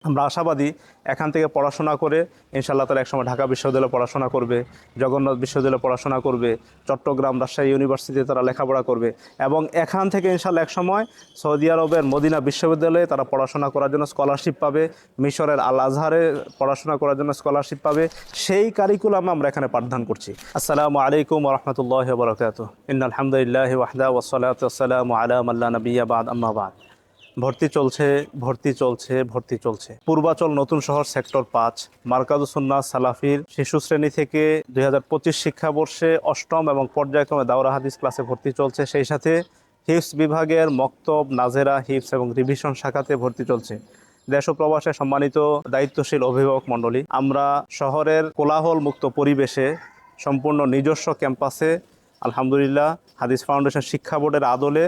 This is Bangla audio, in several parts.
আমরা আশাবাদী এখান থেকে পড়াশোনা করে ইনশাআল্লাহ তারা একসময় ঢাকা বিশ্ববিদ্যালয়ে পড়াশোনা করবে, জগন্নাথ বিশ্ববিদ্যালয়ে পড়াশোনা করবে, চট্টগ্রাম রাজশাহী ইউনিভার্সিটিতে তারা লেখাপড়া করবে এবং এখান থেকে ইনশাআল্লাহ একসময় সৌদি আরবের মদিনা বিশ্ববিদ্যালয়ে তারা পড়াশোনা করার জন্য স্কলারশিপ পাবে, মিশরের আল আজহারে পড়াশোনা করার জন্য স্কলারশিপ পাবে। সেই কারিকুলাম আমরা এখানে পাঠদান করছি। আসসালামু আলাইকুম ওয়া রাহমাতুল্লাহি ওয়া বারাকাতুহু। ইন্নাল হামদুলিল্লাহি ওয়াহদা ওয়াসসালাতু ওয়াসসালামু আলা মান লা নাবিয়্যা বা'দ, আম্মা বা'দ। ভর্তি চলছে, ভর্তি চলছে, ভর্তি চলছে। পূর্বাচল নতুন শহর সেক্টর 5 মারকাজুস সুন্নাহ সালাফির শিশু শ্রেণী থেকে 2025 শিক্ষাবর্ষে অষ্টম এবং পর্যায়ক্রমে দাওরা হাদিস ক্লাসে ভর্তি চলছে। সেই সাথে হিফজ বিভাগের মক্তব, নাজেরা, হিফজ এবং রিভিশন শাখাতে ভর্তি চলছে। দেশ ও প্রবাসে সম্মানিত দায়িত্বশীল অভিভাবক মণ্ডলী, আমরা শহরের কোলাহল মুক্ত পরিবেশে সম্পূর্ণ নিজস্ব ক্যাম্পাসে আলহামদুলিল্লাহ হাদিস ফাউন্ডেশন শিক্ষা বোর্ডের আদলে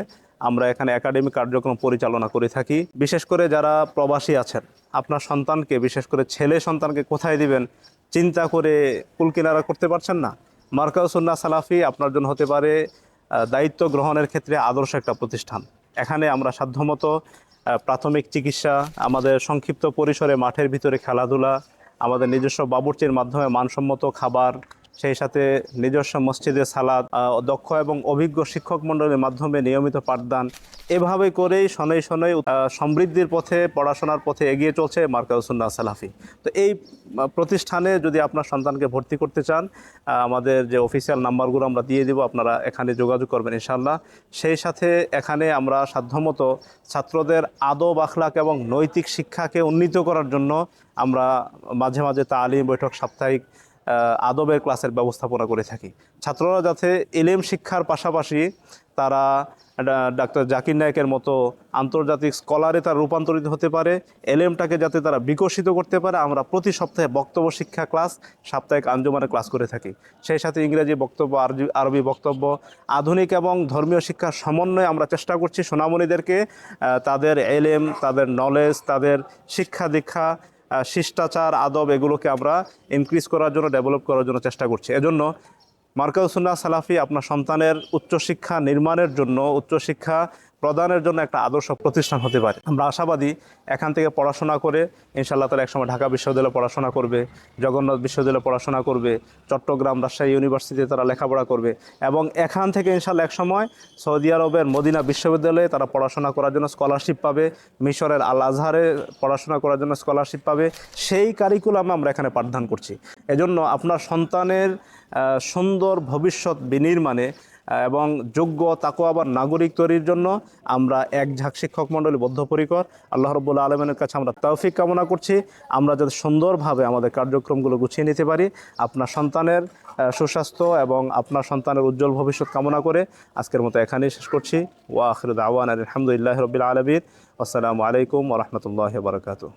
আমরা এখানে একাডেমিক কার্যক্রম পরিচালনা করে থাকি। বিশেষ করে যারা প্রবাসী আছেন, আপনার সন্তানকে, বিশেষ করে ছেলে সন্তানকে কোথায় দিবেন চিন্তা করে কুলকিনারা করতে পারছেন না, মারকাজুস সুন্নাহ সালাফি আপনার জন্য হতে পারে দায়িত্ব গ্রহণের ক্ষেত্রে আদর্শ একটা প্রতিষ্ঠান। এখানে আমরা সাধ্যমতো প্রাথমিক চিকিৎসা, আমাদের সংক্ষিপ্ত পরিসরে মাঠের ভিতরে খেলাধুলা, আমাদের নিজস্ব বাবুর্চির মাধ্যমে মানসম্মত খাবার, সেই সাথে নিজস্ব মসজিদে সালাত, দক্ষ এবং অভিজ্ঞ শিক্ষক মণ্ডলীর মাধ্যমে নিয়মিত পাঠদান, এভাবে করেই শনৈ শনৈ সমৃদ্ধির পথে, পড়াশোনার পথে এগিয়ে চলছে মারকাজুস সুন্নাহ সালাফি। তো এই প্রতিষ্ঠানে যদি আপনার সন্তানকে ভর্তি করতে চান, আমাদের যে অফিসিয়াল নাম্বারগুলো আমরা দিয়ে দিব, আপনারা এখানে যোগাযোগ করবেন ইনশাআল্লাহ। সেই সাথে এখানে আমরা সাধ্যমতো ছাত্রদের আদব, আখলাক এবং নৈতিক শিক্ষাকে উন্নীত করার জন্য আমরা মাঝে মাঝে তালিম বৈঠক, সাপ্তাহিক আদবের ক্লাসের ব্যবস্থাপনা করে থাকি। ছাত্ররা যাতে ইলম শিক্ষার পাশাপাশি তারা ডাক্তার জাকির নায়েকের মতো আন্তর্জাতিক স্কলারে তারা রূপান্তরিত হতে পারে, এলএমটাকে যাতে তারা বিকশিত করতে পারে, আমরা প্রতি সপ্তাহে বক্তব্য শিক্ষা ক্লাস, সাপ্তাহিক আঞ্জুমানের ক্লাস করে থাকি। সেই সাথে ইংরেজি বক্তব্য, আরবি বক্তব্য, আধুনিক এবং ধর্মীয় শিক্ষার সমন্বয়ে আমরা চেষ্টা করছি সোনামণিদেরকে তাদের এলএম, তাদের নলেজ, তাদের শিক্ষা দীক্ষা, শিষ্টাচার, আদব, এগুলোকে আমরা ইনক্রিজ করার জন্য, ডেভেলপ করার জন্য চেষ্টা করছি। এজন্য মারকাজুস সুন্নাহ সালাফি আপনার সন্তানের উচ্চশিক্ষা নির্মাণের জন্য, উচ্চশিক্ষা প্রদানের জন্য একটা আদর্শ প্রতিষ্ঠান হতে পারে। আমরা আশাবাদী এখান থেকে পড়াশোনা করে ইনশাআল্লাহ তারা একসময় ঢাকা বিশ্ববিদ্যালয়ে পড়াশোনা করবে, জগন্নাথ বিশ্ববিদ্যালয়ে পড়াশোনা করবে, চট্টগ্রাম রাজশাহী ইউনিভার্সিটিতে তারা লেখাপড়া করবে এবং এখান থেকে ইনশাআল্লাহ একসময় সৌদি আরবের মদিনা বিশ্ববিদ্যালয়ে তারা পড়াশোনা করার জন্য স্কলারশিপ পাবে, মিশরের আল আজহারে পড়াশোনা করার জন্য স্কলারশিপ পাবে। সেই কারিকুলাম আমরা এখানে পাঠদান করছি। এজন্য আপনার সন্তানের সুন্দর ভবিষ্যৎ বিনির্মাণে এবং যোগ্য তাকওয়াবান নাগরিক তৈরির জন্য আমরা এক ঝাঁক শিক্ষক মণ্ডলী বদ্ধপরিকর। আল্লাহ রাব্বুল আলামিনের কাছে আমরা তৌফিক কামনা করছি, আমরা যাতে সুন্দরভাবে আমাদের কার্যক্রমগুলো গুছিয়ে নিতে পারি। আপনার সন্তানের সুস্বাস্থ্য এবং আপনার সন্তানের উজ্জ্বল ভবিষ্যৎ কামনা করে আজকের মতো এখানেই শেষ করছি। ওয়া আখিরু দাওয়ানা আলহামদুলিল্লাহি রাব্বিল আলামিন। আসসালামু আলাইকুম ওয়া রাহমাতুল্লাহি ওয়া বারাকাতুহু।